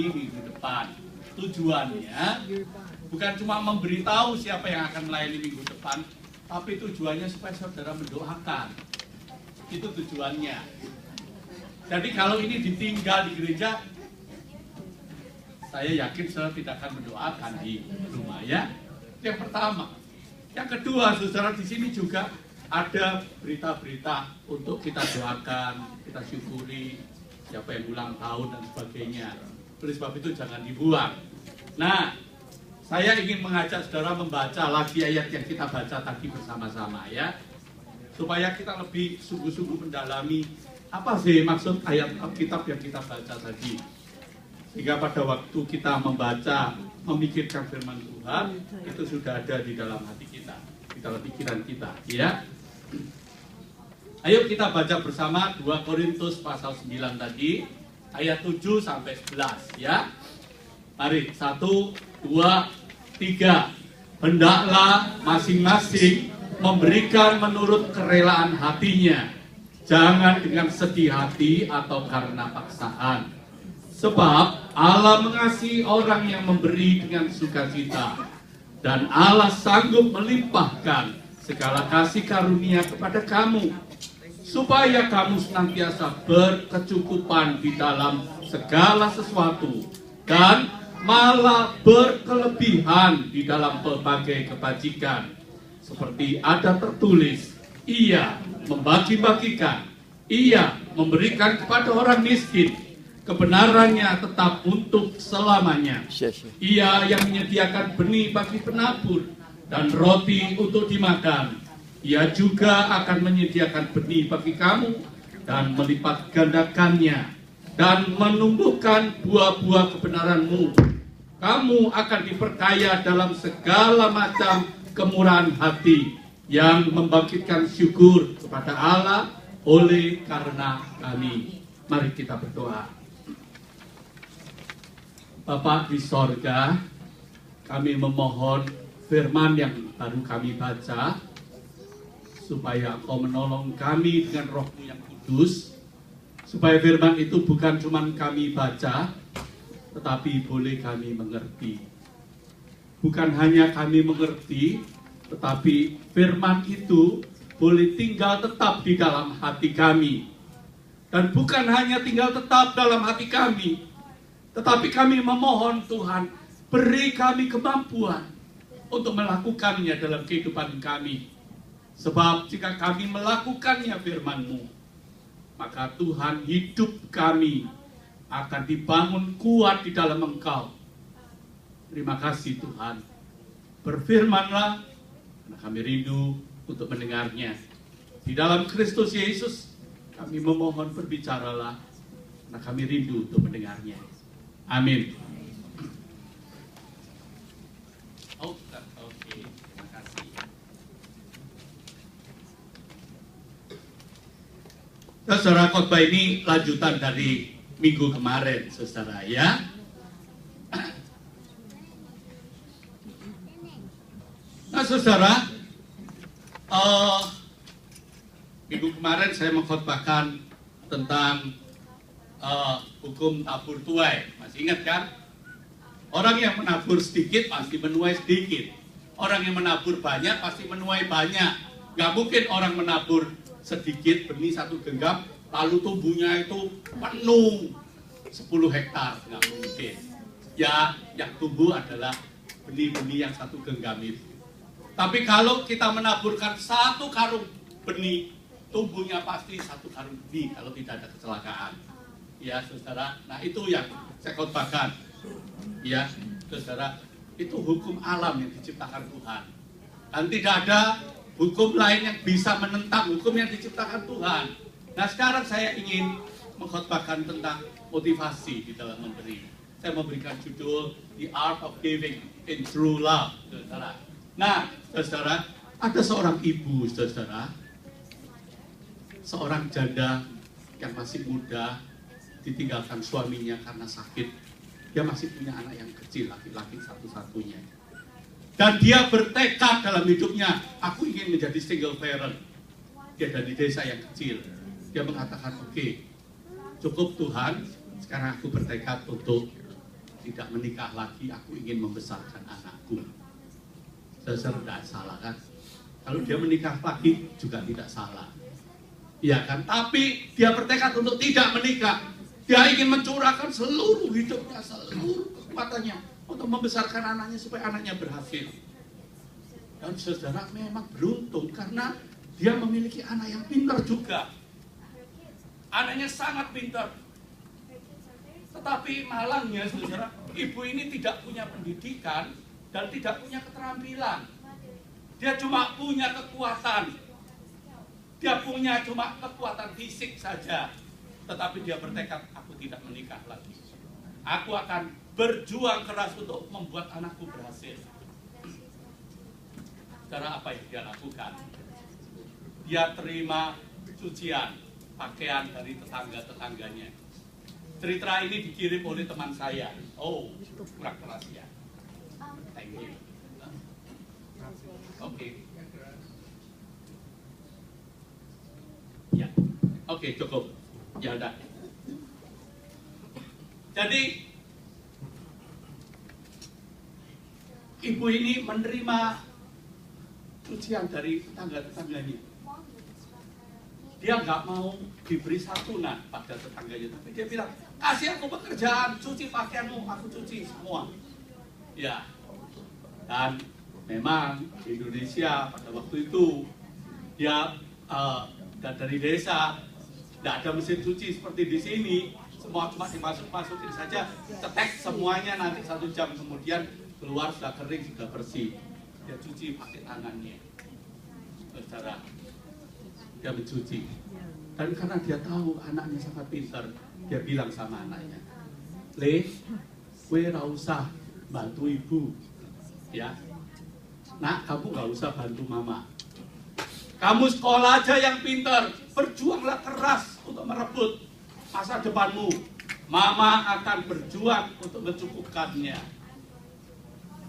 melayani minggu depan. Tujuannya bukan cuma memberitahu siapa yang akan melayani minggu depan, tapi tujuannya supaya saudara mendoakan. Itu tujuannya. Jadi kalau ini ditinggal di gereja, saya yakin saudara tidak akan mendoakan di rumah ya. Yang pertama. Yang kedua, saudara, di sini juga ada berita-berita untuk kita doakan, kita syukuri siapa yang ulang tahun dan sebagainya. Oleh sebab itu jangan dibuang. Nah, saya ingin mengajak saudara membaca lagi ayat yang kita baca tadi bersama-sama ya, supaya kita lebih sungguh-sungguh mendalami apa sih maksud ayat Alkitab yang kita baca tadi. Sehingga pada waktu kita membaca, memikirkan firman Tuhan, itu sudah ada di dalam hati kita, di dalam pikiran kita ya. Ayo kita baca bersama 2 Korintus pasal 9 tadi, ayat 7 sampai 11 ya. Mari, 1, 2, 3. Hendaklah masing-masing memberikan menurut kerelaan hatinya, jangan dengan sedih hati atau karena paksaan. Sebab Allah mengasihi orang yang memberi dengan sukacita, dan Allah sanggup melimpahkan segala kasih karunia kepada kamu, supaya kamu senantiasa berkecukupan di dalam segala sesuatu, dan malah berkelebihan di dalam berbagai kebajikan. Seperti ada tertulis, Ia membagi-bagikan, Ia memberikan kepada orang miskin, kebenarannya tetap untuk selamanya. Ia yang menyediakan benih bagi penabur dan roti untuk dimakan. Ia juga akan menyediakan benih bagi kamu dan melipat gandakannya dan menumbuhkan buah-buah kebenaranmu. Kamu akan diperkaya dalam segala macam kemurahan hati yang membangkitkan syukur kepada Allah oleh karena kami. Mari kita berdoa. Bapa di sorga, kami memohon firman yang baru kami baca, supaya Engkau menolong kami dengan Roh-Mu yang kudus, supaya firman itu bukan cuma kami baca, tetapi boleh kami mengerti. Bukan hanya kami mengerti, tetapi firman itu boleh tinggal tetap di dalam hati kami. Dan bukan hanya tinggal tetap dalam hati kami, tetapi kami memohon Tuhan, beri kami kemampuan untuk melakukannya dalam kehidupan kami. Sebab jika kami melakukannya firman-Mu, maka Tuhan, hidup kami akan dibangun kuat di dalam Engkau. Terima kasih Tuhan. Berfirmanlah, karena kami rindu untuk mendengarnya. Di dalam Kristus Yesus, kami memohon berbicaralah, karena kami rindu untuk mendengarnya. Amin. Oke, terima kasih. Saudara, khotbah ini lanjutan dari minggu kemarin, saudara ya. Nah, saudara, minggu kemarin saya mengkhotbahkan tentang hukum tabur tuai. Masih ingat kan? Orang yang menabur sedikit pasti menuai sedikit. Orang yang menabur banyak pasti menuai banyak. Gak mungkin orang menabur sedikit benih 1 genggam lalu tumbuhnya itu penuh 10 hektar. Gak mungkin. Ya, yang tumbuh adalah benih-benih yang 1 genggam itu. Tapi kalau kita menaburkan 1 karung benih, tumbuhnya pasti 1 karung benih kalau tidak ada kecelakaan. Ya saudara, nah itu yang saya khotbahkan. Ya saudara, itu hukum alam yang diciptakan Tuhan. Dan tidak ada hukum lain yang bisa menentang hukum yang diciptakan Tuhan. Nah sekarang saya ingin mengkhotbahkan tentang motivasi di dalam memberi. Saya memberikan judul The Art of Giving in True Love, saudara. Nah saudara, ada seorang ibu, saudara, seorang janda yang masih muda, ditinggalkan suaminya karena sakit. Dia masih punya anak yang kecil, laki-laki satu-satunya. Dan dia bertekad dalam hidupnya, aku ingin menjadi single parent. Dia dari desa yang kecil. Dia mengatakan, oke, cukup Tuhan, sekarang aku bertekad untuk tidak menikah lagi, aku ingin membesarkan anakku. Saudara tidak salah kan? Kalau dia menikah lagi juga tidak salah. Iya kan? Tapi dia bertekad untuk tidak menikah. Dia ingin mencurahkan seluruh hidupnya, seluruh kekuatannya untuk membesarkan anaknya supaya anaknya berhasil. Dan saudara memang beruntung karena dia memiliki anak yang pintar juga. Anaknya sangat pintar. Tetapi malangnya saudara, ibu ini tidak punya pendidikan dan tidak punya keterampilan. Dia cuma punya kekuatan. Dia punya cuma kekuatan fisik saja. Tetapi dia bertekad, aku tidak menikah lagi. Aku akan berjuang keras untuk membuat anakku berhasil. Cara apa yang dia lakukan? Dia terima cucian pakaian dari tetangga-tetangganya. Cerita ini dikirim oleh teman saya. Oh, kurang keras ya. Thank you. Oke. Ya, oke, cukup. Ya udah. Jadi ibu ini menerima cucian dari tetangga-tetangganya. Dia nggak mau diberi santunan pada tetangganya, tapi dia bilang, kasih aku pekerjaan, cuci pakaianmu, aku cuci semua. Ya, dan memang di Indonesia pada waktu itu dia dari desa, tidak ada mesin cuci seperti di sini, semua cuma dimasukin saja, cetek semuanya, nanti 1 jam kemudian keluar sudah kering, sudah bersih. Dia cuci pakai tangannya, saudara. Dia mencuci. Dan karena dia tahu anaknya sangat pintar, dia bilang sama anaknya, Le, gue gak usah bantu ibu, ya. Nak, kamu gak usah bantu mama. Kamu sekolah aja yang pintar, berjuanglah keras untuk merebut masa depanmu. Mama akan berjuang untuk mencukupkannya.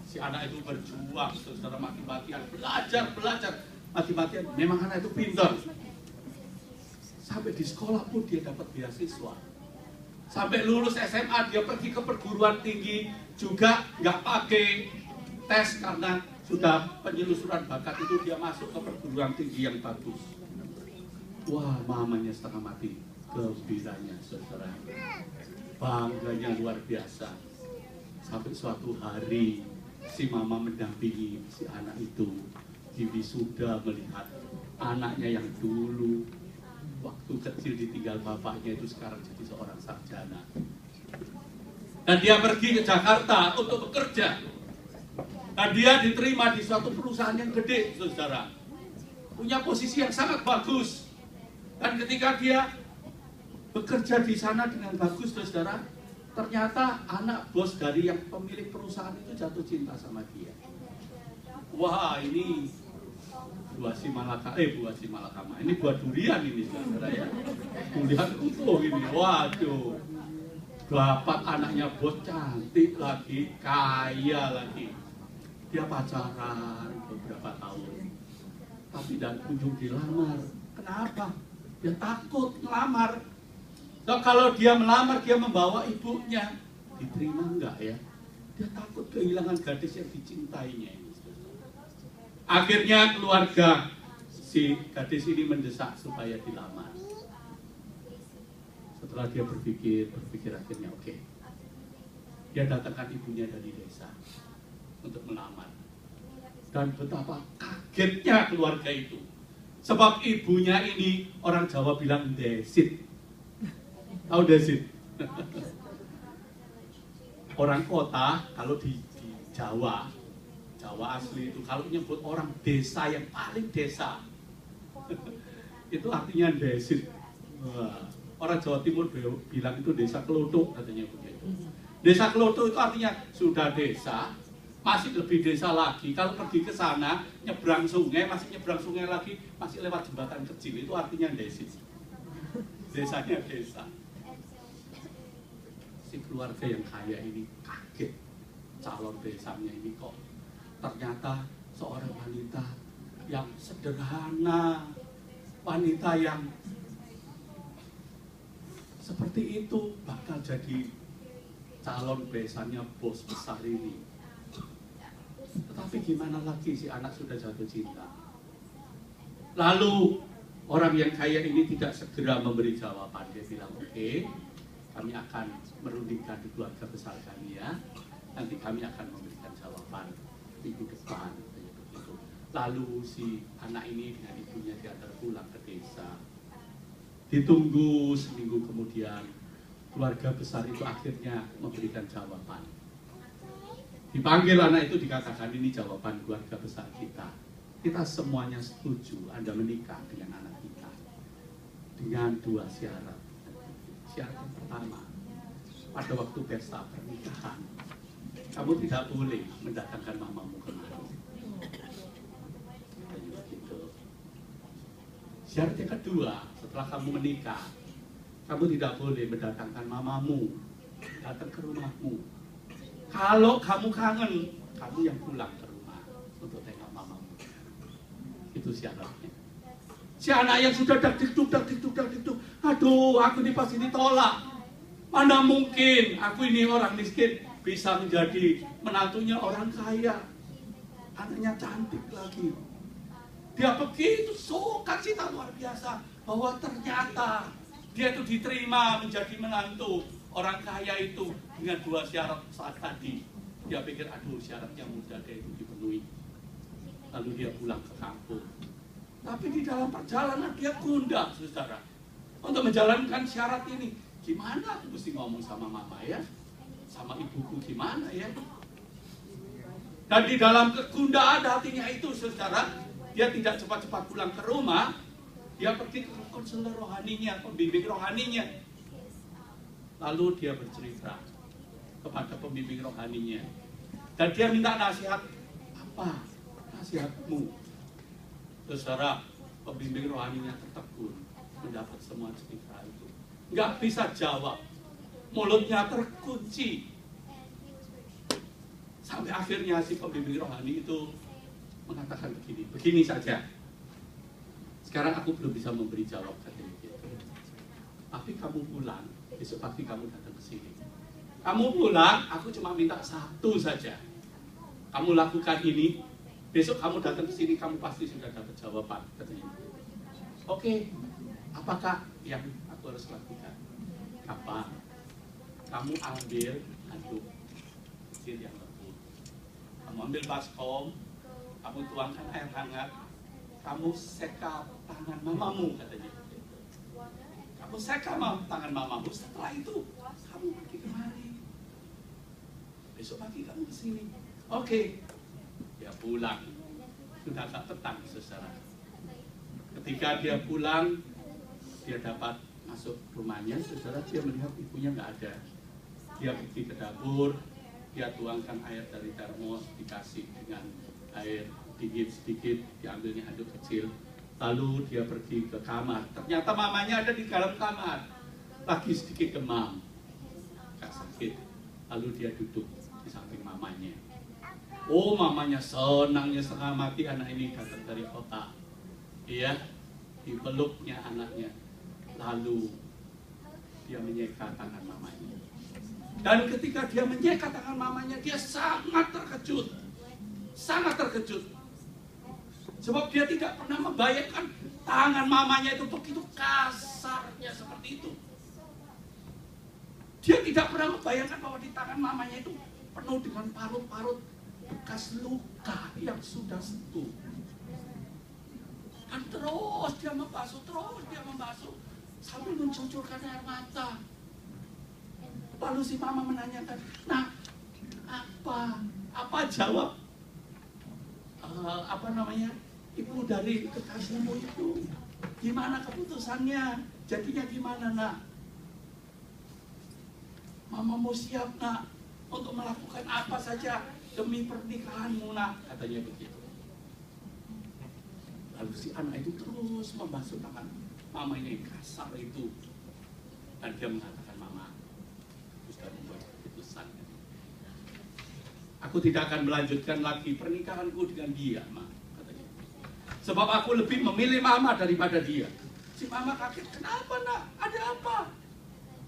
Si anak itu berjuang secara mati-matian, belajar mati-matian. Memang anak itu pintar. Sampai di sekolah pun dia dapat beasiswa. Sampai lulus SMA dia pergi ke perguruan tinggi juga nggak pakai tes karena sudah penyelusuran bakat itu dia masuk ke perguruan tinggi yang bagus. Wah, mamanya setengah mati, gembiranya saudara, bangganya luar biasa. Sampai suatu hari si mama mendampingi si anak itu di wisuda, melihat anaknya yang dulu waktu kecil ditinggal bapaknya itu sekarang jadi seorang sarjana. Dan dia pergi ke Jakarta untuk bekerja. Dan dia diterima di suatu perusahaan yang gede, saudara. Punya posisi yang sangat bagus. Dan ketika dia bekerja di sana dengan bagus, saudara, ternyata anak bos dari yang pemilik perusahaan itu jatuh cinta sama dia. Wah, ini buah si malakama. Ini buah durian ini, saudara ya. Durian utuh ini. Waduh. Dapat anaknya bos cantik lagi, kaya lagi. Dia pacaran beberapa tahun. Tapi tidak kunjung dilamar. Kenapa? Dia takut melamar. So, kalau dia melamar, dia membawa ibunya. Diterima enggak ya? Dia takut kehilangan gadis yang dicintainya. Akhirnya keluarga si gadis ini mendesak supaya dilamar. Setelah dia berpikir akhirnya oke. Dia datangkan ibunya dari desa untuk melamar. Dan betapa kagetnya keluarga itu. Sebab ibunya ini orang Jawa bilang desit. Tahu desit? Orang kota kalau di Jawa asli itu kalau nyebut orang desa yang paling desa itu artinya desit. Orang Jawa Timur bilang itu desa kelotok katanya begitu. Desa kelotok itu artinya sudah desa, masih lebih desa lagi. Kalau pergi ke sana nyebrang sungai, masih nyebrang sungai lagi, masih lewat jembatan kecil, itu artinya desit. Desanya desa. Si keluarga yang kaya ini kaget, calon desanya ini kok ternyata seorang wanita yang sederhana, wanita yang seperti itu bakal jadi calon besannya bos besar ini. Tetapi gimana lagi si anak sudah jatuh cinta. Lalu orang yang kaya ini tidak segera memberi jawaban. Dia bilang, oke, kami akan merundingkan di keluarga besar kami ya. Nanti kami akan memberikan jawaban minggu depan. Begitu. Lalu si anak ini dengan ibunya diantar pulang ke desa. Ditunggu seminggu kemudian, keluarga besar itu akhirnya memberikan jawaban. Dipanggil anak itu, dikatakan ini jawaban keluarga besar kita. Kita semuanya setuju Anda menikah dengan anak kita dengan 2 syarat. Syarat yang pertama, pada waktu pesta pernikahan, kamu tidak boleh mendatangkan mamamu kemari. Gitu. Syarat yang kedua, setelah kamu menikah, kamu tidak boleh mendatangkan mamamu datang ke rumahmu. Kalau kamu kangen, kamu yang pulang ke rumah untuk tengok mamamu. Itu syaratnya. Si anak yang sudah dak-dikduk, aduh, aku ini pasti ditolak. Mana mungkin aku ini orang miskin bisa menjadi menantunya orang kaya. Anaknya cantik lagi. Dia begitu sukacita luar biasa bahwa ternyata dia itu diterima menjadi menantu orang kaya itu dengan 2 syarat saat tadi. Dia pikir, aduh, syarat yang mudah dia itu dipenuhi. Lalu dia pulang ke kampung. Tapi di dalam perjalanan dia gundah, saudara, untuk menjalankan syarat ini. Gimana aku mesti ngomong sama mama ya? Sama ibuku gimana ya? Dan di dalam kegundahan hatinya itu, saudara, dia tidak cepat-cepat pulang ke rumah. Dia pergi ke konselor rohaninya, pembimbing rohaninya. Lalu dia bercerita kepada pembimbing rohaninya. Dan dia minta nasihat. Apa nasihatmu? Saudara, pembimbing rohaninya tertegun mendapat semua cerita itu. Nggak bisa jawab. Mulutnya terkunci. Sampai akhirnya si pembimbing rohani itu mengatakan begini saja. Sekarang aku belum bisa memberi jawab katanya gitu. Tapi kamu pulang, besok pagi kamu datang ke sini. Kamu pulang, aku cuma minta satu saja. Kamu lakukan ini, besok kamu datang ke sini, kamu pasti sudah dapat jawaban katanya. Oke, apakah yang aku harus lakukan? Apa? Kamu ambil handuk kecil yang lembut. Kamu ambil baskom, kamu tuangkan air hangat, kamu seka tangan mamamu katanya. Kamu seka tangan mamamu, setelah itu kamu pergi kemari. Besok pagi kamu ke sini. Oke. Dia pulang. Sudah tak petang, saudara. Ketika dia pulang, dia dapat masuk rumahnya, saudara, dia melihat ibunya nggak ada. Dia pergi ke dapur, dia tuangkan air dari termos, dikasih dengan air dingin sedikit, diambilnya handuk kecil. Lalu dia pergi ke kamar. Ternyata mamanya ada di dalam kamar. Lagi sedikit demam. Gak sakit. Lalu dia duduk di samping mamanya. Oh, mamanya senangnya setengah mati anak ini datang dari kota. Iya, dipeluknya anaknya. Lalu dia menyeka tangan mamanya. Dan ketika dia menyeka tangan mamanya, dia sangat terkejut. Sangat terkejut. Sebab dia tidak pernah membayangkan tangan mamanya itu begitu kasarnya seperti itu. Dia tidak pernah membayangkan bahwa di tangan mamanya itu penuh dengan parut-parut bekas luka yang sudah sembuh. Dan terus dia membasuh, sambil mencucurkan air mata. Lalu si mama menanyakan, nah, apa jawab ibu dari kekasihmu itu? Gimana keputusannya? Jadinya gimana, nak? Mamamu siap, nak, untuk melakukan apa saja demi pernikahanmu, nak, katanya begitu. Lalu si anak itu terus membasuh tangan mamanya yang kasar itu. Dan dia mengatakan, mama, aku sudah membuat keputusan. Aku tidak akan melanjutkan lagi pernikahanku dengan dia, ma. Sebab aku lebih memilih mama daripada dia. Si mama kaget, kenapa, nak? Ada apa?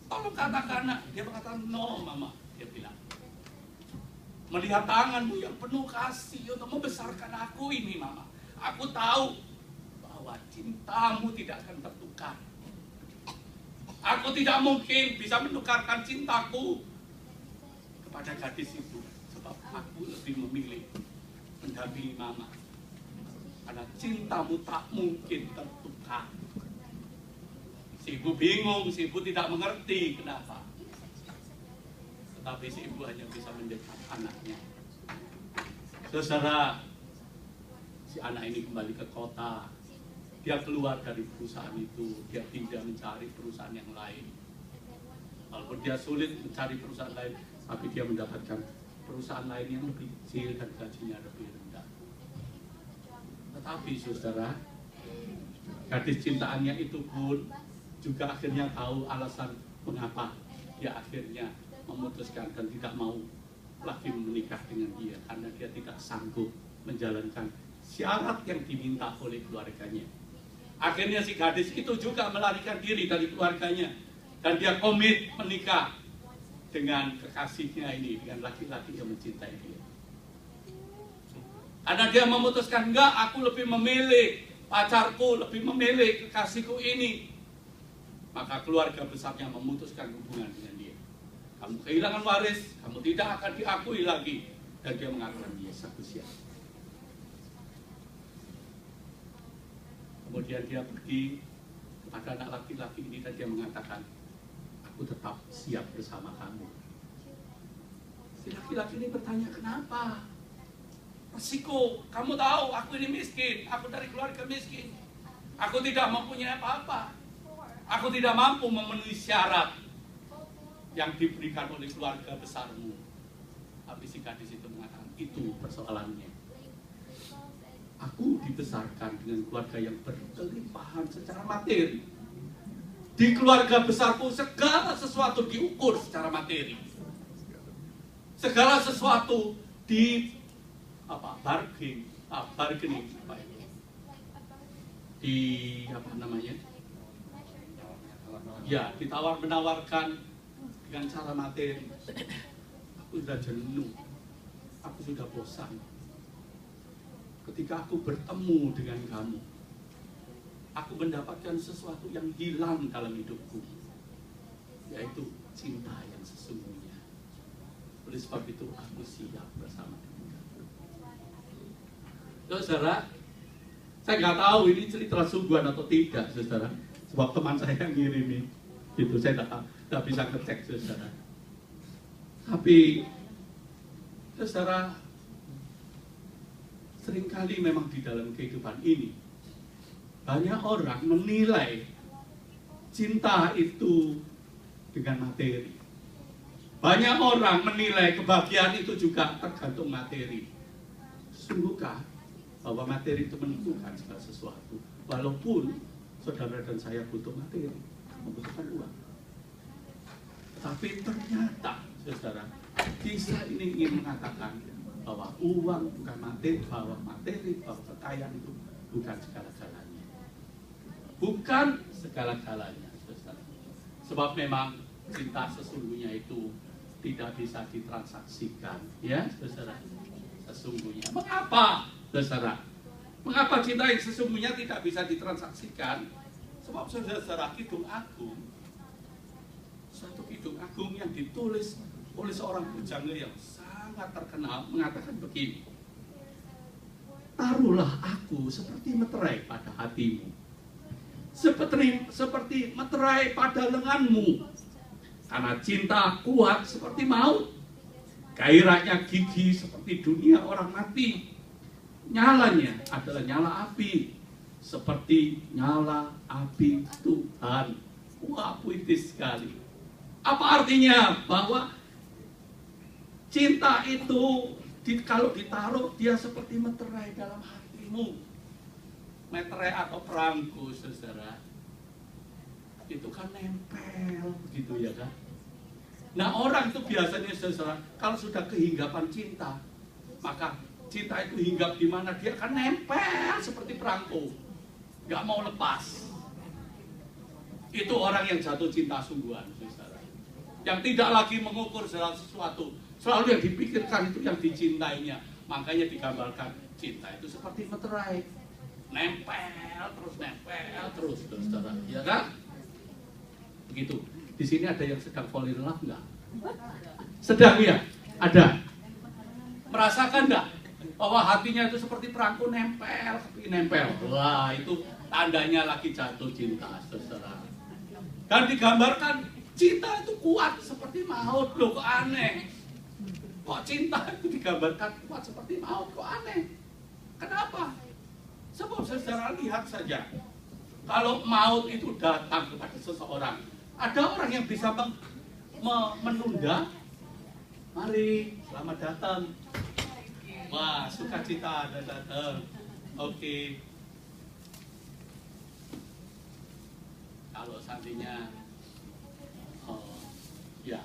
Tolong katakan, nak. Dia mengatakan, no, mama. Dia melihat tanganmu yang penuh kasih untuk membesarkan aku ini, Mama. Aku tahu bahwa cintamu tidak akan tertukar. Aku tidak mungkin bisa menukarkan cintaku kepada gadis itu, sebab aku lebih memilih mendampingi Mama. Karena cintamu tak mungkin tertukar. Si ibu bingung, si ibu tidak mengerti kenapa. Tetapi si ibu hanya bisa mendekat anaknya. Saudara, si anak ini kembali ke kota. Dia keluar dari perusahaan itu. Dia tidak mencari perusahaan yang lain. Walaupun dia sulit mencari perusahaan lain, tapi dia mendapatkan perusahaan lain yang lebih kecil dan gajinya lebih rendah. Tetapi saudara, gadis cintaannya itu pun juga akhirnya tahu alasan mengapa dia akhirnya memutuskan dan tidak mau lagi menikah dengan dia, karena dia tidak sanggup menjalankan syarat yang diminta oleh keluarganya. Akhirnya si gadis itu juga melarikan diri dari keluarganya dan dia komit menikah dengan kekasihnya ini, dengan laki-laki yang mencintai dia. Karena dia memutuskan, enggak, aku lebih memilih pacarku, lebih memilih kekasihku ini. Maka keluarga besarnya memutuskan hubungan dengan dia. Kamu kehilangan waris, kamu tidak akan diakui lagi. Dan dia mengatakan, yes, aku siap. Kemudian dia pergi kepada anak laki-laki ini dan dia mengatakan, aku tetap siap bersama kamu. Si laki-laki ini bertanya, kenapa? Resiko, kamu tahu aku ini miskin, aku dari keluarga miskin. Aku tidak mempunyai apa-apa. Aku tidak mampu memenuhi syarat yang diberikan oleh keluarga besarmu. Tapi si gadis itu mengatakan, itu persoalannya. Aku dibesarkan dengan keluarga yang berkelimpahan secara materi. Di keluarga besarku segala sesuatu diukur secara materi. Segala sesuatu di bargaining, di apa namanya? Ya, ditawar menawarkan dengan cara materi. Aku sudah jenuh, aku sudah bosan. Ketika aku bertemu dengan kamu, aku mendapatkan sesuatu yang hilang dalam hidupku, yaitu cinta yang sesungguhnya. Oleh sebab itu aku siap bersama dengan kamu. Saudara, saya nggak tahu ini cerita sungguhan atau tidak, saudara. Sebab teman saya yang ngirimi itu, saya tidak bisa ngecek, saudara. Tapi saudara, seringkali memang di dalam kehidupan ini banyak orang menilai cinta itu dengan materi. Banyak orang menilai kebahagiaan itu juga tergantung materi. Sungguhkah bahwa materi itu menentukan segala sesuatu? Walaupun saudara dan saya butuh materi, membutuhkan uang. Tapi ternyata, saudara, kisah ini ingin mengatakan bahwa uang bukan materi, bahwa kekayaan itu bukan segala-galanya. Bukan segala-galanya, saudara. Sebab memang cinta sesungguhnya itu tidak bisa ditransaksikan, ya, saudara. Sesungguhnya. Mengapa, saudara? Mengapa cinta yang sesungguhnya tidak bisa ditransaksikan? Sebab saudara, Kidung Agung, satu Kidung Agung yang ditulis oleh seorang pujangga yang sangat terkenal, mengatakan begini, taruhlah aku seperti meterai pada hatimu, seperti meterai pada lenganmu, karena cinta kuat seperti maut, gairahnya gigih seperti dunia orang mati, nyalanya adalah nyala api, seperti nyala api Tuhan. Wah, puitis sekali. Apa artinya? Bahwa cinta itu kalau ditaruh, dia seperti meterai dalam hatimu. Meterai atau perangko, saudara, itu kan nempel begitu, ya kan? Nah, orang itu biasanya, saudara, kalau sudah kehinggapan cinta, maka cinta itu hinggap di mana, dia akan nempel seperti perangko, nggak mau lepas. Itu orang yang jatuh cinta sungguhan, saudara, yang tidak lagi mengukur segala sesuatu Selalu yang dipikirkan itu yang dicintainya. Makanya digambarkan cinta itu seperti meterai, nempel terus, saudara, ya kan? Begitu. Di sini ada yang sedang fall in love nggak? Sedang ya? Ada. Merasakan nggak bahwa hatinya itu seperti perangko nempel? Wah, itu tandanya lagi jatuh cinta, saudara. Dan digambarkan cinta itu kuat seperti maut. Loh, kok aneh? Kok cinta itu digambarkan kuat seperti maut? Kok aneh? Kenapa? Sebab saudara lihat saja, kalau maut itu datang kepada seseorang, ada orang yang bisa menunda. Mari, selamat datang. Wah, sukacita ada datang. Oke. Kalau seandainya, ya,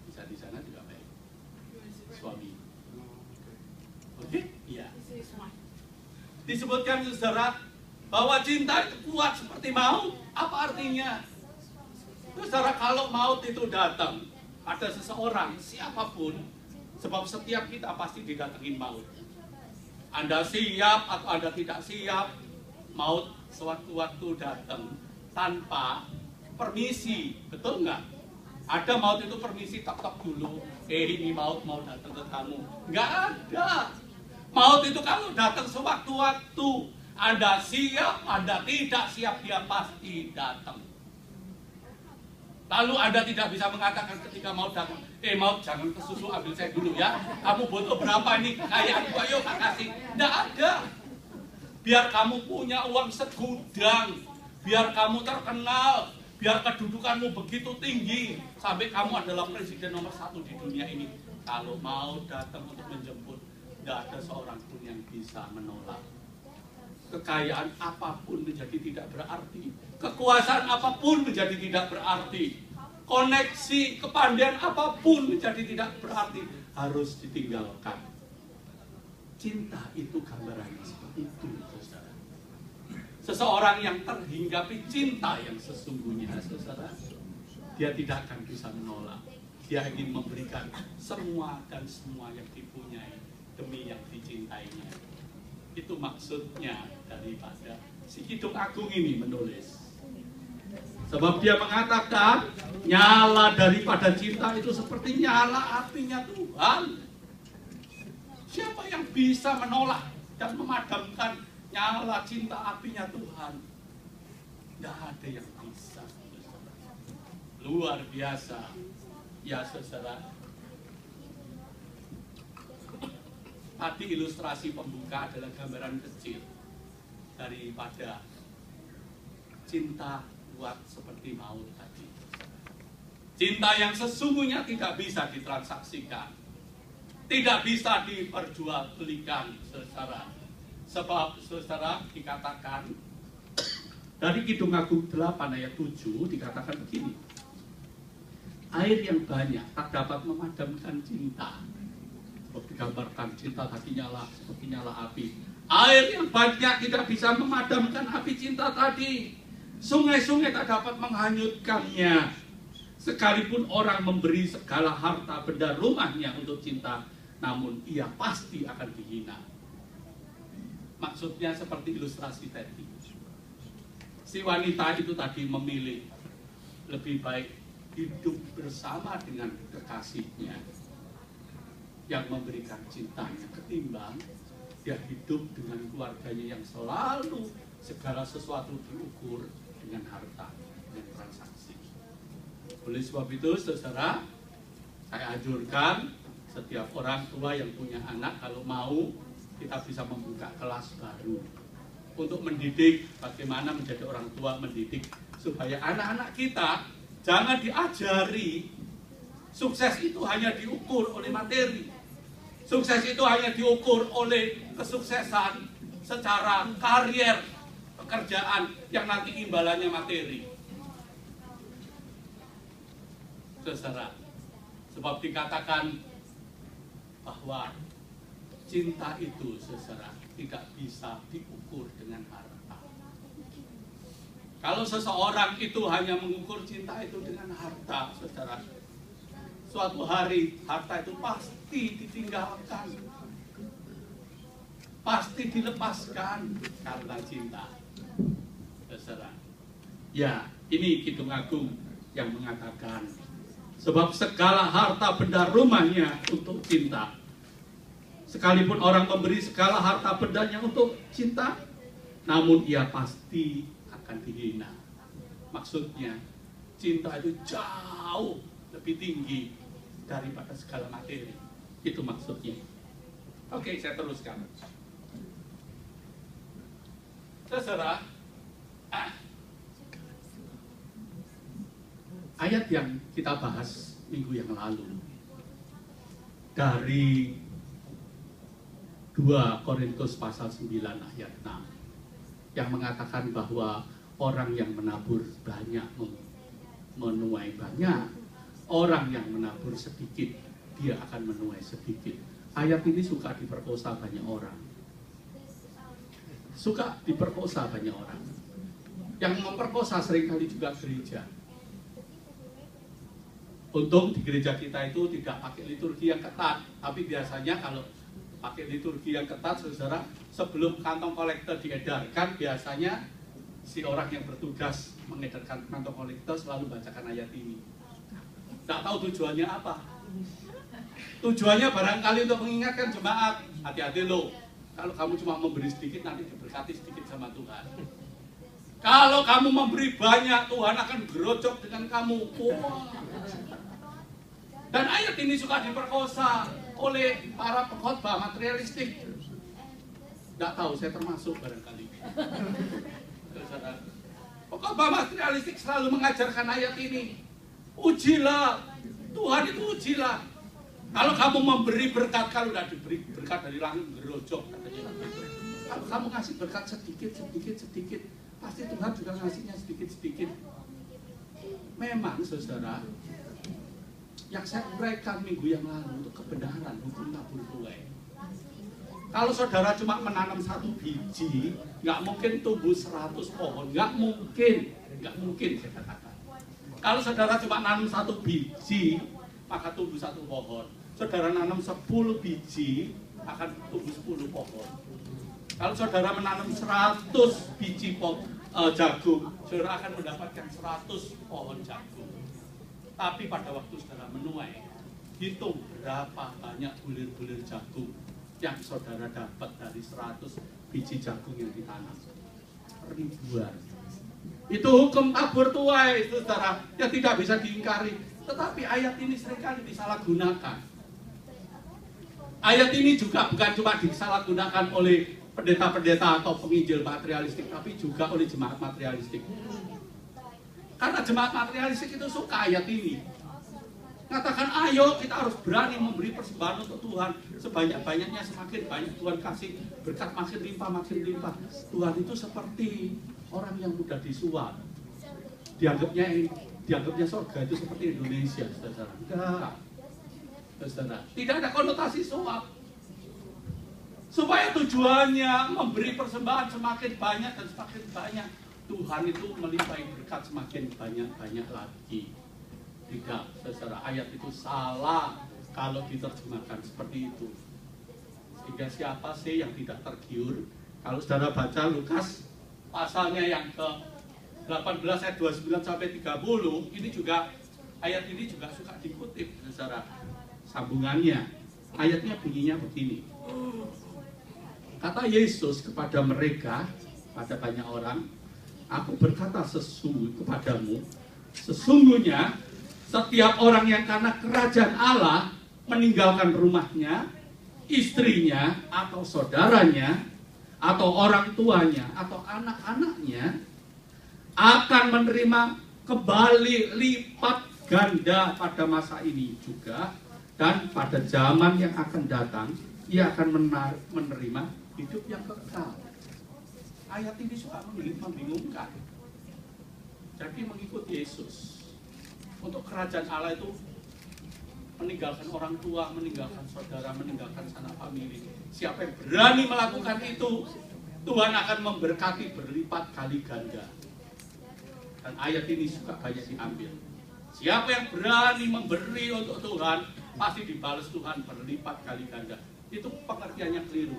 bisa di sana juga baik. Suami. Oke? Iya. Disebutkan saudara bahwa cinta itu kuat seperti maut. Apa artinya? Saudara, kalau maut itu datang pada seseorang, siapapun, sebab setiap kita pasti didatengin maut. Anda siap atau Anda tidak siap, maut sewaktu-waktu datang tanpa permisi, betul nggak? Ada maut itu permisi, tok-tok dulu, ini maut mau datang ke kamu. Nggak ada. Maut itu kalau datang sewaktu-waktu, Anda siap, Anda tidak siap, dia pasti datang. Lalu Anda tidak bisa mengatakan ketika maut datang, maut jangan ke susu, ambil saya dulu ya. Kamu butuh berapa ini kekayaan, ayo Kak kasih. Nggak ada. Biar kamu punya uang segudang, biar kamu terkenal, biar kedudukanmu begitu tinggi, sampai kamu adalah presiden nomor 1 di dunia ini. Kalau mau datang untuk menjemput, tidak ada seorang pun yang bisa menolak. Kekayaan apapun menjadi tidak berarti, kekuasaan apapun menjadi tidak berarti, koneksi, kepandaian apapun menjadi tidak berarti, harus ditinggalkan. Cinta itu gambarannya seperti itu, saudara. Seseorang yang terhinggapi cinta yang sesungguhnya, saudara, dia tidak akan bisa menolak. Dia ingin memberikan semua dan semua yang dipunyai demi yang dicintainya. Itu maksudnya daripada si Kidung Agung ini menulis. Sebab dia mengatakan nyala daripada cinta itu seperti nyala apinya Tuhan. Siapa yang bisa menolak dan memadamkan nyala cinta apinya Tuhan? Tidak ada yang bisa. Luar biasa. Ya saudara. Tadi ilustrasi pembuka adalah gambaran kecil daripada cinta kuat seperti maut tadi. Cinta yang sesungguhnya tidak bisa ditransaksikan, tidak bisa diperjualbelikan secara. Sebab saudara dikatakan dari Kidung Agung 8 ayat 7 dikatakan begini. Air yang banyak tak dapat memadamkan cinta. Digambarkan cinta tadi nyala seperti nyala api. Air yang banyak tidak bisa memadamkan api cinta tadi. Sungai-sungai tak dapat menghanyutkannya. Sekalipun orang memberi segala harta benda rumahnya untuk cinta, namun ia pasti akan dihina. Maksudnya seperti ilustrasi tadi. Si wanita itu tadi memilih lebih baik hidup bersama dengan kekasihnya yang memberikan cintanya ketimbang dia hidup dengan keluarganya yang selalu segala sesuatu diukur dengan harta dan transaksi. Oleh sebab itu, saudara, saya anjurkan setiap orang tua yang punya anak, kalau mau kita bisa membuka kelas baru untuk mendidik bagaimana menjadi orang tua, mendidik supaya anak-anak kita jangan diajari sukses itu hanya diukur oleh materi. Sukses itu hanya diukur oleh kesuksesan secara karier, pekerjaan yang nanti imbalannya materi. Saudara, sebab dikatakan bahwa cinta itu, saudara, tidak bisa diukur dengan harta. Kalau seseorang itu hanya mengukur cinta itu dengan harta, saudara, suatu hari harta itu pasti ditinggalkan, pasti dilepaskan karena cinta. Saudara, ya ini Kidung Agung yang mengatakan, sebab segala harta benda rumahnya untuk cinta. Sekalipun orang memberi segala harta bendanya untuk cinta, namun ia pasti akan dihina. Maksudnya, cinta itu jauh lebih tinggi daripada segala materi. Itu maksudnya. Oke, saya teruskan. Saudara, ayat yang kita bahas minggu yang lalu dari 2 Korintus pasal 9 ayat 6 yang mengatakan bahwa orang yang menabur banyak menuai banyak, orang yang menabur sedikit dia akan menuai sedikit. Ayat ini suka diperkosa banyak orang. Suka diperkosa banyak orang. Yang memperkosa seringkali juga gereja. Untung di gereja kita itu tidak pakai liturgi yang ketat, tapi biasanya kalau pakai liturgi yang ketat, saudara, sebelum kantong kolektor diedarkan, biasanya si orang yang bertugas mengedarkan kantong kolektor selalu bacakan ayat ini. Tidak tahu tujuannya apa. Tujuannya barangkali untuk mengingatkan jemaat, hati-hati loh, kalau kamu cuma memberi sedikit nanti diberkati sedikit sama Tuhan. Kalau kamu memberi banyak, Tuhan akan gerocok dengan kamu. Dan ayat ini suka diperkosa oleh para pengkhotbah materialistik. Tidak tahu, saya termasuk barangkali. Pengkhotbah materialistik selalu mengajarkan ayat ini. Ujilah, Tuhan itu ujilah. Kalau kamu memberi berkat, kalau tidak diberi berkat dari langit gerojok katanya. Kalau kamu ngasih berkat sedikit, pasti Tuhan juga ngasihnya sedikit. Memang saudara, yang saya uraikan minggu yang lalu untuk kebenaran hukum tabur tuai. Kalau saudara cuma menanam 1 biji, nggak mungkin tumbuh 100 pohon, nggak mungkin saya katakan. Kalau saudara cuma nanam 1 biji, maka tumbuh 1 pohon. Saudara nanam 10 biji, akan tumbuh 10 pohon. Kalau saudara menanam 100 biji jagung, saudara akan mendapatkan 100 pohon jagung. Tapi pada waktu saudara menuai, hitung berapa banyak bulir-bulir jagung yang saudara dapat dari 100 biji jagung yang ditanam. Ribuan. Itu hukum tabur tuai, saudara, yang tidak bisa diingkari. Tetapi ayat ini seringkali disalahgunakan. Ayat ini juga bukan cuma disalahgunakan oleh pendeta-pendeta atau penginjil materialistik, tapi juga oleh jemaat materialistik. Karena jemaat materialistik itu suka ayat ini. Katakan, ayo kita harus berani memberi persembahan untuk Tuhan. Sebanyak-banyaknya, semakin banyak Tuhan kasih. Berkat makin limpah. Tuhan itu seperti orang yang mudah disuap. Dianggapnya surga itu seperti Indonesia, saudara. Enggak. Saudara, tidak ada konotasi suap. Supaya tujuannya memberi persembahan semakin banyak dan semakin banyak, Tuhan itu melimpahi berkat semakin banyak lagi. Tidak, saudara, ayat itu salah kalau diterjemahkan seperti itu. Sehingga siapa sih yang tidak tergiur? Kalau saudara baca Lukas pasalnya yang ke 18 ayat 29 sampai 30, ini juga ayat ini juga suka dikutip, saudara. Sambungannya, ayatnya bunyinya begini. Kata Yesus kepada mereka, pada banyak orang, aku berkata kepadamu, sesungguhnya setiap orang yang karena kerajaan Allah meninggalkan rumahnya, istrinya, atau saudaranya, atau orang tuanya, atau anak-anaknya, akan menerima kembali lipat ganda pada masa ini juga, dan pada zaman yang akan datang, ia akan menerima hidup yang kekal. Ayat ini suka membingungkan. Jadi mengikut Yesus, untuk kerajaan Allah itu meninggalkan orang tua, meninggalkan saudara, meninggalkan sanak famili. Siapa yang berani melakukan itu, Tuhan akan memberkati berlipat kali ganda. Dan ayat ini suka banyak diambil. Siapa yang berani memberi untuk Tuhan, pasti dibalas Tuhan berlipat kali ganda. Itu pengertiannya keliru.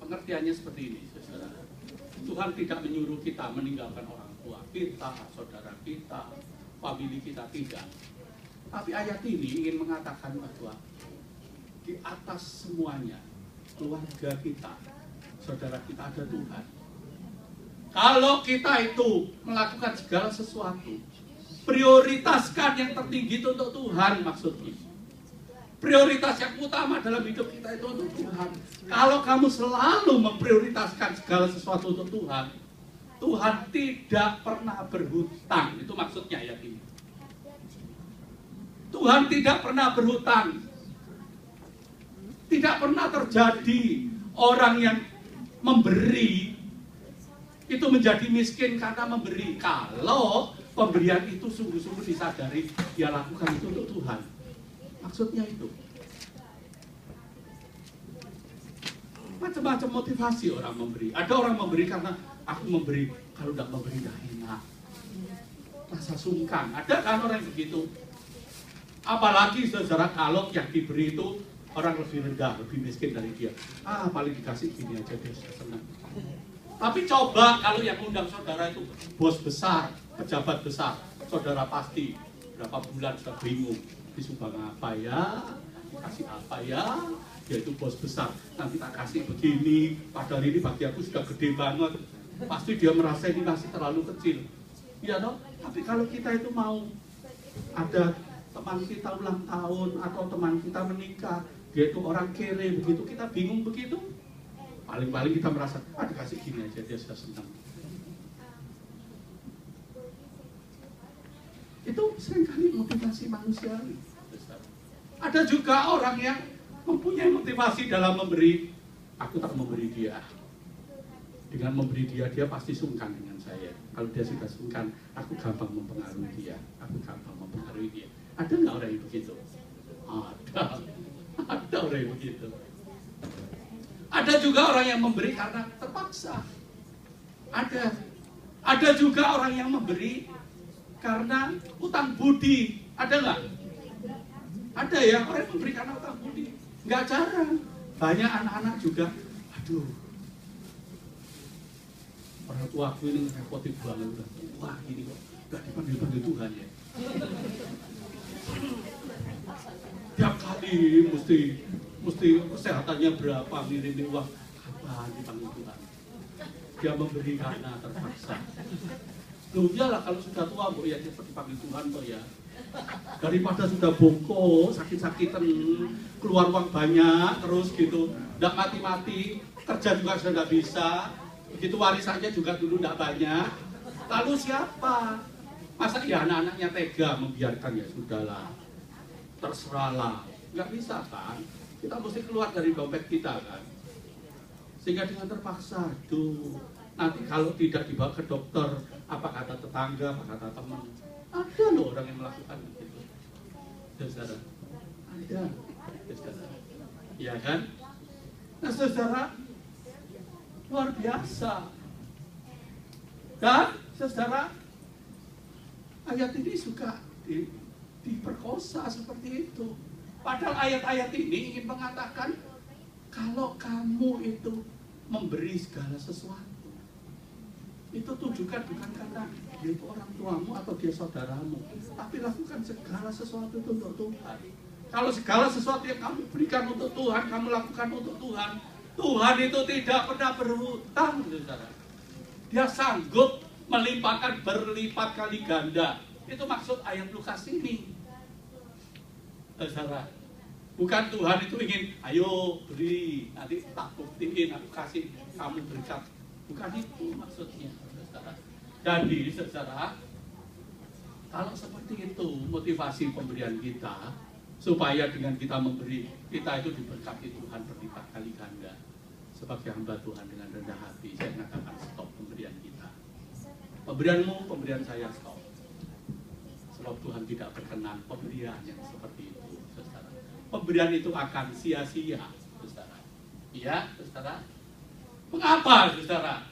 Pengertiannya seperti ini, saudara. Tuhan tidak menyuruh kita meninggalkan orang tua kita, saudara kita, famili kita, tidak. Tapi ayat ini ingin mengatakan bahwa di atas semuanya, keluarga kita, saudara kita, ada Tuhan. Kalau kita itu melakukan segala sesuatu, prioritaskan yang tertinggi itu untuk Tuhan maksudnya. Prioritas yang utama dalam hidup kita itu untuk Tuhan. Kalau kamu selalu memprioritaskan segala sesuatu untuk Tuhan, Tuhan tidak pernah berhutang. Itu maksudnya ayat ini. Tuhan tidak pernah berhutang. Tidak pernah terjadi orang yang memberi itu menjadi miskin karena memberi. Kalau pemberian itu sungguh-sungguh disadari, dia lakukan itu untuk Tuhan. Maksudnya itu. Macam-macam motivasi orang memberi. Ada orang memberi karena aku memberi, kalau tidak memberi tidak enak. Rasa sungkan. Ada kan orang yang begitu. Apalagi saudara kalau yang diberi itu orang lebih rendah, lebih miskin dari dia. Paling dikasih gini aja dia sudah senang. Tapi coba kalau yang undang saudara itu bos besar, pejabat besar, saudara pasti berapa bulan sudah bingung. Disumbang apa ya, kasih apa ya, yaitu bos besar. Nanti tak kasih begini, padahal ini bagi aku sudah gede banget. Pasti dia merasa ini masih terlalu kecil. Iya toh? Tapi kalau kita itu mau ada teman kita ulang tahun atau teman kita menikah, dia itu orang kere begitu, kita bingung begitu. Paling-paling kita merasa, dikasih gini aja dia sudah senang. Itu seringkali motivasi manusiawi. Ada juga orang yang mempunyai motivasi dalam memberi. Aku tak memberi dia. Dengan memberi dia, dia pasti sungkan dengan saya. Kalau dia sudah sungkan, aku gampang mempengaruhi dia. Aku gampang mempengaruhi dia. Ada nggak orang yang begitu? Ada orang yang begitu. Ada juga orang yang memberi karena terpaksa. Ada juga orang yang memberi karena utang budi. Ada nggak? Ada ya, orang yang memberi karena utang budi. Nggak jarang. Banyak anak-anak juga, aduh, orang tua aku ini ngerepotin banget. Wah ini kok nggak dipanggil-panggil Tuhan ya. Tiap kali mesti kesehatannya berapa, ngirim uang, kapan dipanggil Tuhan. Dia memberi karena terpaksa. Loh iyalah kalau sudah tua, Bu, ya cepat dipanggil Tuhan toh ya. Daripada sudah bongkok, sakit-sakitan, keluar uang banyak, terus gitu, nggak mati-mati, kerja juga sudah nggak bisa, begitu warisannya juga dulu nggak banyak. Lalu siapa? Masa ya anak-anaknya tega membiarkan, ya sudahlah, terserahlah. Nggak bisa kan? Kita mesti keluar dari dompet kita kan? Sehingga dengan terpaksa, nanti kalau tidak dibawa ke dokter, apa kata tetangga, apa kata teman. Ada loh orang yang melakukan begitu. Saudara, ada. Saudara, iya kan? Nah saudara, luar biasa. Dan saudara, ayat ini suka diperkosa seperti itu. Padahal ayat-ayat ini ingin mengatakan kalau kamu itu memberi segala sesuatu, itu tujukan bukan karena dia itu orang tuamu atau dia saudaramu, tapi lakukan segala sesuatu itu untuk Tuhan. Kalau segala sesuatu yang kamu berikan untuk Tuhan, kamu lakukan untuk Tuhan, Tuhan itu tidak pernah berhutang, saudara. Dia sanggup melimpahkan berlipat kali ganda. Itu maksud ayat Lukas ini, saudara. Bukan Tuhan itu ingin, ayo beri, nanti tak buktiin, aku kasih kamu berkat. Bukan itu maksudnya, saudara. Jadi, saudara, kalau seperti itu motivasi pemberian kita, supaya dengan kita memberi, kita itu diberkati Tuhan berlipat kali ganda. Sebagai hamba Tuhan dengan rendah hati, saya mengatakan stop pemberian kita. Pemberianmu, pemberian saya stop. Sebab Tuhan tidak berkenan pemberian yang seperti itu, saudara. Pemberian itu akan sia-sia, saudara. Iya, saudara. Mengapa, saudara?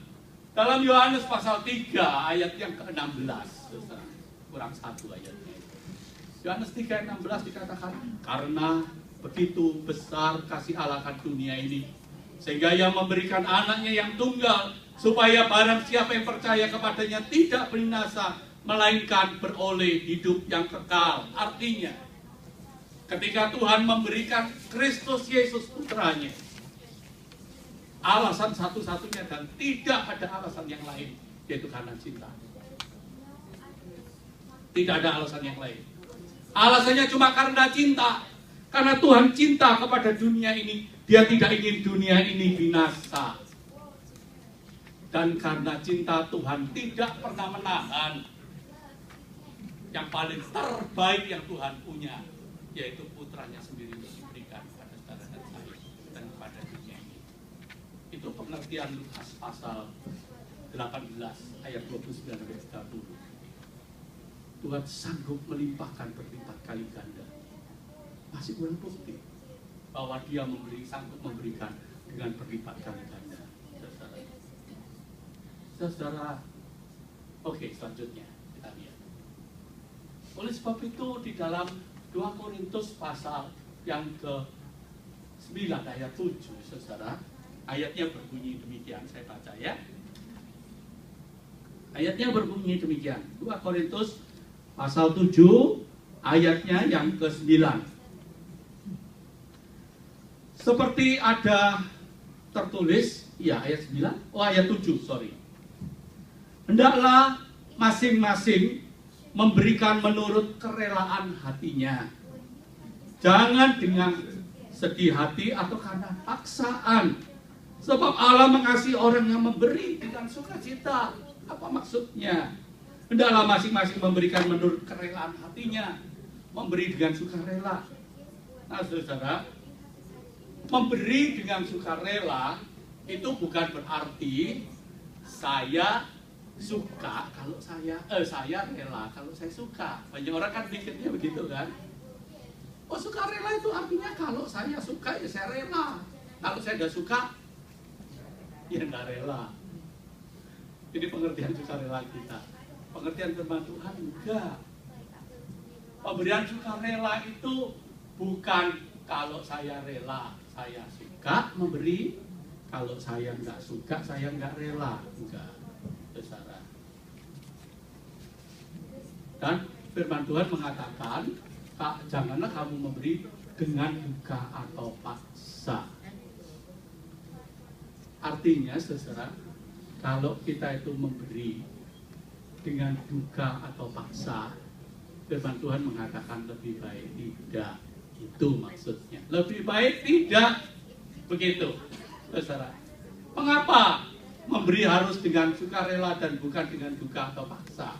Dalam Yohanes pasal 3 ayat yang ke-16, saudara. kurang 1 ayatnya. Yohanes 3:16 dikatakan, karena begitu besar kasih Allah akan dunia ini, sehingga Ia memberikan anaknya yang tunggal, supaya barang siapa yang percaya kepadanya tidak binasa, melainkan beroleh hidup yang kekal. Artinya, ketika Tuhan memberikan Kristus Yesus putranya, alasan satu-satunya dan tidak ada alasan yang lain, yaitu karena cinta. Tidak ada alasan yang lain. Alasannya cuma karena cinta. Karena Tuhan cinta kepada dunia ini, Dia tidak ingin dunia ini binasa. Dan karena cinta, Tuhan tidak pernah menahan yang paling terbaik yang Tuhan punya, yaitu putranya sendiri untuk diberikan kepada saudara dan saya dan kepada dunia ini. Itu pengertian Lukas pasal 18 ayat 29-30. Tuhan sanggup melimpahkan berlipat kali ganda. Masih kurang bukti bahwa Dia sanggup memberikan dengan berlipat kali ganda. Saudara, oke, selanjutnya kita lihat. Oleh sebab itu di dalam 2 Korintus pasal yang ke-9 ayat 7, saudara, ayatnya berbunyi demikian, saya baca ya. Ayatnya berbunyi demikian, 2 Korintus pasal 7 ayatnya yang ke-9. Seperti ada tertulis, ya ayat 9, ayat 7, sorry. Hendaklah masing-masing memberikan menurut kerelaan hatinya. Jangan dengan sedih hati atau karena paksaan. Sebab Allah mengasihi orang yang memberi dengan sukacita. Apa maksudnya? Hendaklah masing-masing memberikan menurut kerelaan hatinya, memberi dengan sukarela. Nah, saudara, memberi dengan sukarela itu bukan berarti saya suka kalau saya rela kalau saya suka. Banyak orang kan pikirnya begitu kan. Oh, sukarela itu artinya kalau saya suka ya saya rela. Kalau saya tidak suka ya tidak rela. Ini pengertian sukarela kita. Pengertian firman Tuhan enggak. Pemberian sukarela itu bukan kalau saya rela, saya suka memberi. Kalau saya enggak suka, saya enggak rela. Enggak, saudara. Dan firman Tuhan mengatakan, janganlah kamu memberi dengan duka atau paksa. Artinya, saudara, kalau kita itu memberi dengan duka atau paksa, firman Tuhan mengatakan lebih baik tidak. Itu maksudnya. Lebih baik tidak. Begitu, saudara. Mengapa memberi harus dengan sukarela dan bukan dengan duka atau paksa?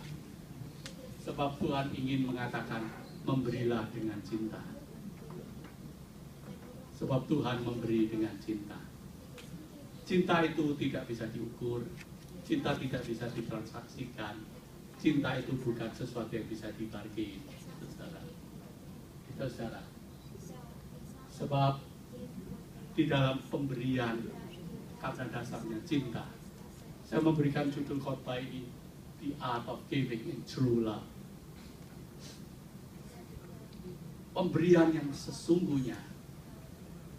Sebab Tuhan ingin mengatakan, memberilah dengan cinta. Sebab Tuhan memberi dengan cinta. Cinta itu tidak bisa diukur. Cinta tidak bisa ditransaksikan. Cinta itu bukan sesuatu yang bisa dibargain, saudara. Saudara. Sebab di dalam pemberian karena dasarnya cinta. Saya memberikan judul khotbah ini, The Art of Giving in True Love. Pemberian yang sesungguhnya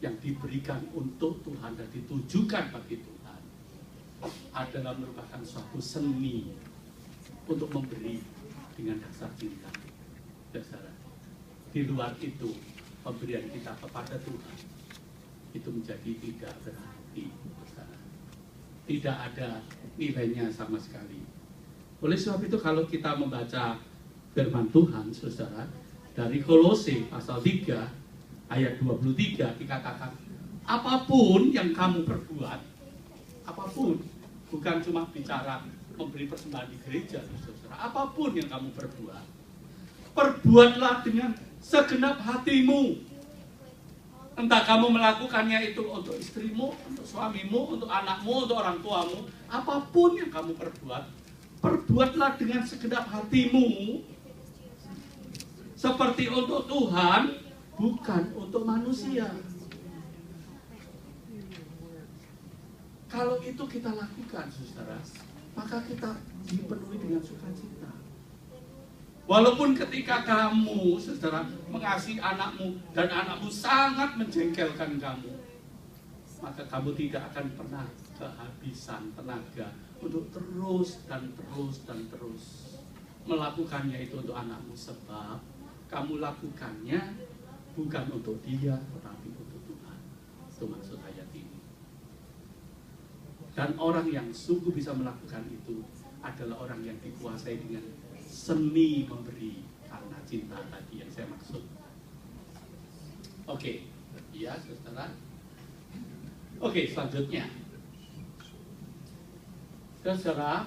yang diberikan untuk Tuhan dan ditujukan bagi Tuhan adalah merupakan suatu seni untuk memberi dengan dasar cinta. Saudara, di luar itu pemberian kita kepada Tuhan itu menjadi tidak berarti, saudara. Tidak ada nilainya sama sekali. Oleh sebab itu kalau kita membaca firman Tuhan, saudara, dari Kolose pasal 3 ayat 23 dikatakan, apapun yang kamu perbuat, apapun, bukan cuma bicara memberi persembahan di gereja, saudara. Apapun yang kamu perbuat, perbuatlah dengan segenap hatimu. Entah kamu melakukannya itu untuk istrimu, untuk suamimu, untuk anakmu, untuk orang tuamu, apapun yang kamu perbuat, perbuatlah dengan segenap hatimu, seperti untuk Tuhan, bukan untuk manusia. Kalau itu kita lakukan, saudara, maka kita dipenuhi dengan sukacita. Walaupun ketika kamu, saudara, mengasihi anakmu dan anakmu sangat menjengkelkan kamu, maka kamu tidak akan pernah kehabisan tenaga untuk terus dan terus dan terus melakukannya itu untuk anakmu, sebab kamu lakukannya bukan untuk dia tetapi untuk Tuhan. Itu maksud ayat ini. Dan orang yang sungguh bisa melakukan itu adalah orang yang dikuasai dengan seni memberi karena cinta tadi yang saya maksud. Oke, ya saudara. Oke, selanjutnya, saudara,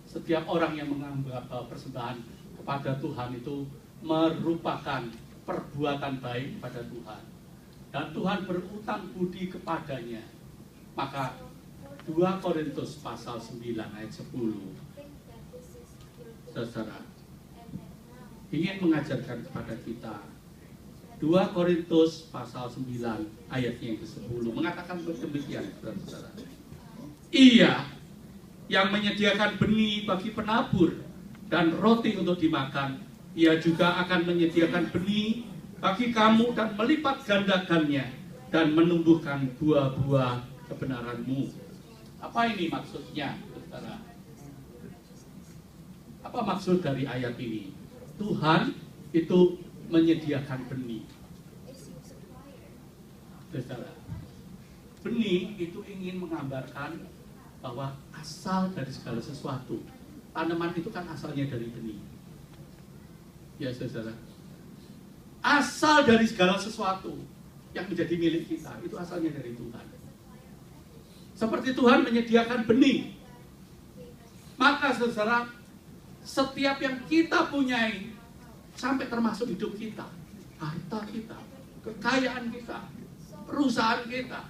setiap orang yang menganggap persembahan kepada Tuhan itu merupakan perbuatan baik kepada Tuhan, dan Tuhan berutang budi kepadanya. Maka 2 Korintus pasal 9 ayat 10, saudara, ingin mengajarkan kepada kita. 2 Korintus pasal 9 ayatnya yang ke-10 mengatakan demikian, saudara. Ia yang menyediakan benih bagi penabur dan roti untuk dimakan, ia juga akan menyediakan benih bagi kamu dan melipat gandakannya dan menumbuhkan buah-buah kebenaranmu. Apa ini maksudnya, saudara? Apa maksud dari ayat ini? Tuhan itu menyediakan benih. Saudara, benih itu ingin menggambarkan bahwa asal dari segala sesuatu. Tanaman itu kan asalnya dari benih. Ya saudara, asal dari segala sesuatu yang menjadi milik kita itu asalnya dari Tuhan. Seperti Tuhan menyediakan benih, maka saudara, setiap yang kita punyai, sampai termasuk hidup kita, harta kita, kekayaan kita, perusahaan kita,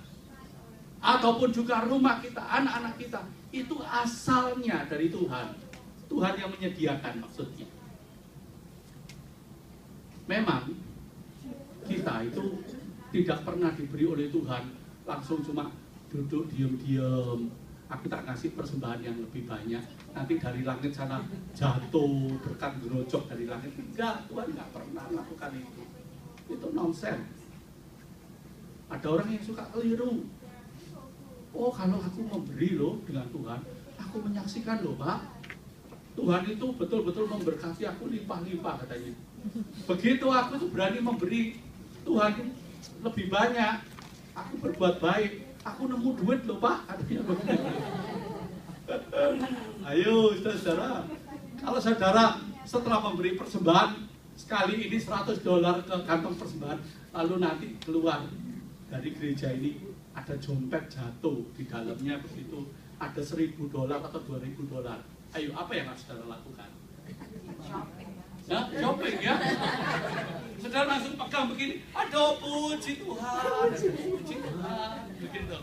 ataupun juga rumah kita, anak-anak kita, itu asalnya dari Tuhan. Tuhan yang menyediakan maksudnya. Memang kita itu tidak pernah diberi oleh Tuhan langsung cuma duduk diam-diam, aku tak ngasih persembahan yang lebih banyak, nanti dari langit sana jatuh berkat gerojok dari langit. Enggak, Tuhan nggak pernah lakukan itu. Itu nonsen. Ada orang yang suka keliru. Oh, kalau aku memberi loh dengan Tuhan, aku menyaksikan loh Pak, Tuhan itu betul-betul memberkati aku limpah-limpah katanya. Begitu aku tuh berani memberi, Tuhan lebih banyak, aku berbuat baik, aku nemu duit loh Pak, katanya. Ayo saudara, kalau saudara setelah memberi persembahan sekali ini $100 ke kantong persembahan, lalu nanti keluar dari gereja ini ada jompet jatuh di dalamnya begitu, ada $1.000 atau $2.000. Ayo, apa yang harus saudara lakukan? Shopping ya. Saudara langsung pegang begini, aduh puji Tuhan, puji Tuhan, begitu.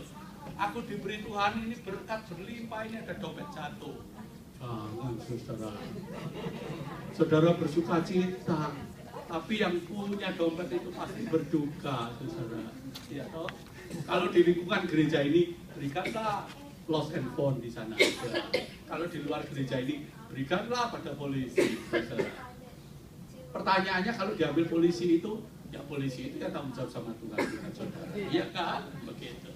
Aku diberi Tuhan ini berkat berlimpah, ini ada dompet jatuh. Jangan saudara. Saudara bersuka cita, tapi yang punya dompet itu pasti berduka, saudara. Ya toh? Kalau di lingkungan gereja ini, berikanlah lost and found di sana. Ya. Kalau di luar gereja ini, berikanlah pada polisi, saudara. Pertanyaannya, kalau diambil polisi itu, ya polisi itu kan tanggung jawab sama Tuhan, bukan saudara. Iya kan? Begitu.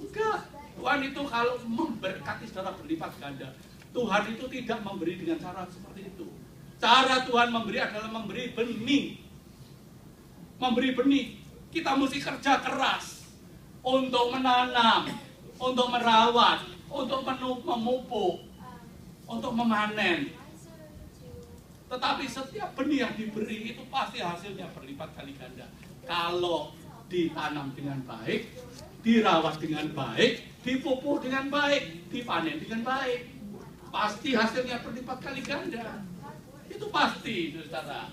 Enggak. Tuhan itu kalau memberkati saudara berlipat ganda, Tuhan itu tidak memberi dengan cara seperti itu. Cara Tuhan memberi adalah memberi benih. Memberi benih. Kita mesti kerja keras untuk menanam, untuk merawat, untuk memupuk, untuk memanen. Tetapi setiap benih yang diberi itu pasti hasilnya berlipat kali ganda. Kalau ditanam dengan baik, dirawat dengan baik, dipupuk dengan baik, dipanen dengan baik, pasti hasilnya berlipat kali ganda. Itu pasti, saudara.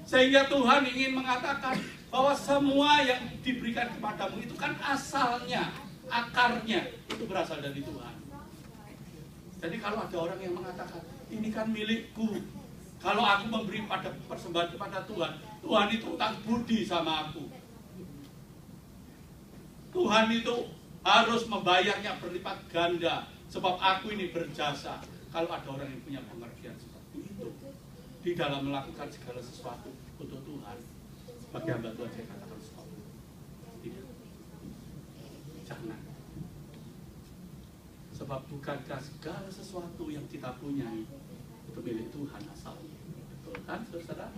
Sehingga Tuhan ingin mengatakan bahwa semua yang diberikan kepadamu itu kan asalnya, akarnya itu berasal dari Tuhan. Jadi kalau ada orang yang mengatakan, ini kan milikku, kalau aku memberi pada persembahan kepada Tuhan, Tuhan itu utang budi sama aku. Tuhan itu harus membayarnya berlipat ganda, sebab aku ini berjasa. Kalau ada orang yang punya pengertian seperti itu, di dalam melakukan segala sesuatu untuk Tuhan, bagi hamba Tuhan saya katakan stop. Tidak. Jangan. Sebab bukankah segala sesuatu yang kita punyai itu milik Tuhan asalnya. Betul kan, saudara?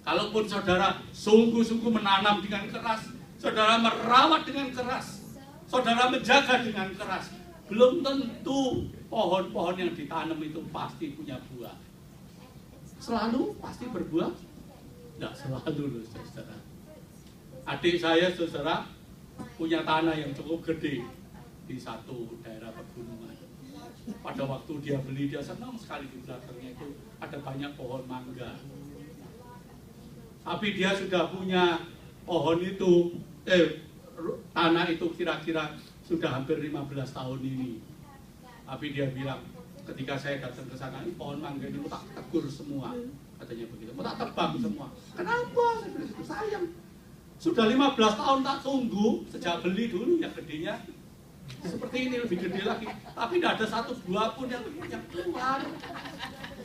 Kalaupun saudara sungguh-sungguh menanam dengan keras, saudara merawat dengan keras, saudara menjaga dengan keras, belum tentu pohon-pohon yang ditanam itu pasti punya buah. Selalu pasti berbuah? Tidak selalu loh, saudara. Adik saya, saudara, punya tanah yang cukup gede di satu daerah pegunungan. Pada waktu dia beli, dia senang sekali di belakangnya itu ada banyak pohon mangga. Tapi dia sudah punya pohon itu, tanah itu kira-kira sudah hampir 15 tahun ini. Tapi dia bilang, ketika saya datang ke sana, ini pohon mangga ini mau tak tegur semua, katanya begitu, mau tak tebang semua. Kenapa? Saya bilang, itu sayang. Sudah 15 tahun tak tunggu, sejak beli dulu ya gedenya seperti ini, lebih gede lagi. Tapi tidak ada satu buah pun yang keluar.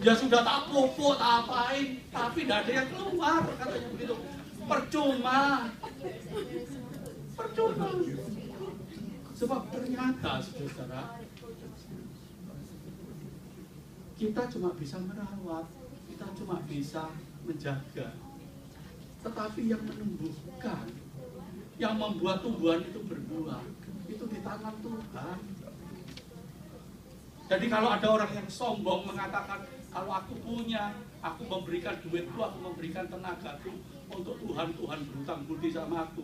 Ya sudah tak pupuk, tak apain, tapi tidak ada yang keluar, katanya begitu. Percuma. Percuma. Sebab ternyata, saudara, kita cuma bisa merawat, kita cuma bisa menjaga. Tetapi yang menumbuhkan, yang membuat tumbuhan itu berbuah, itu di tangan Tuhan. Jadi kalau ada orang yang sombong mengatakan, kalau aku punya, aku memberikan duitku, aku memberikan tenagaku untuk Tuhan, Tuhan berhutang budi sama aku,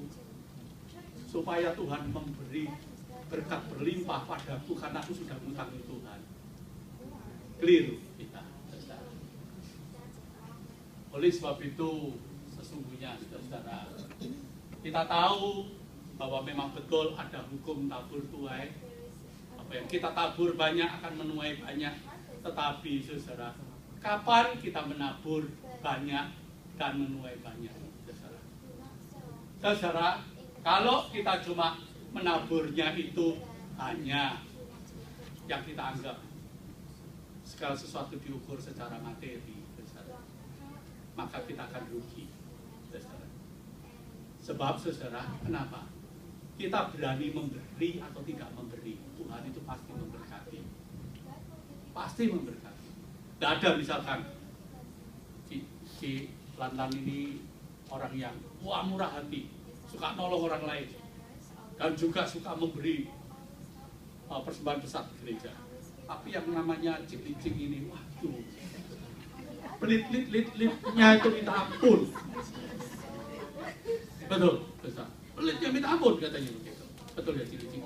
supaya Tuhan memberi berkat berlimpah padaku karena aku sudah mengutangi Tuhan. Keliru kita. Oleh sebab itu, sesungguhnya saudara, kita tahu bahwa memang betul ada hukum tabur tuai. Apa yang kita tabur banyak akan menuai banyak. Tetapi saudara, kapan kita menabur banyak dan menuai banyak, saudara? Saudara, kalau kita cuma menaburnya itu hanya yang kita anggap segala sesuatu diukur secara materi, saudara, maka kita akan rugi, saudara. Sebab saudara, kenapa? Kita berani memberi atau tidak memberi, Tuhan itu pasti memberkati. Pasti memberkati. Tidak ada misalkan si Lantan ini orang yang murah hati, suka nolong orang lain, dan juga suka memberi persembahan besar di gereja. Tapi yang namanya cik-cik ini, waduh, pelit-lit-litnya itu minta ampun. Betul, besar. Pelitnya minta ampun katanya begitu. Betul ya cik-cik.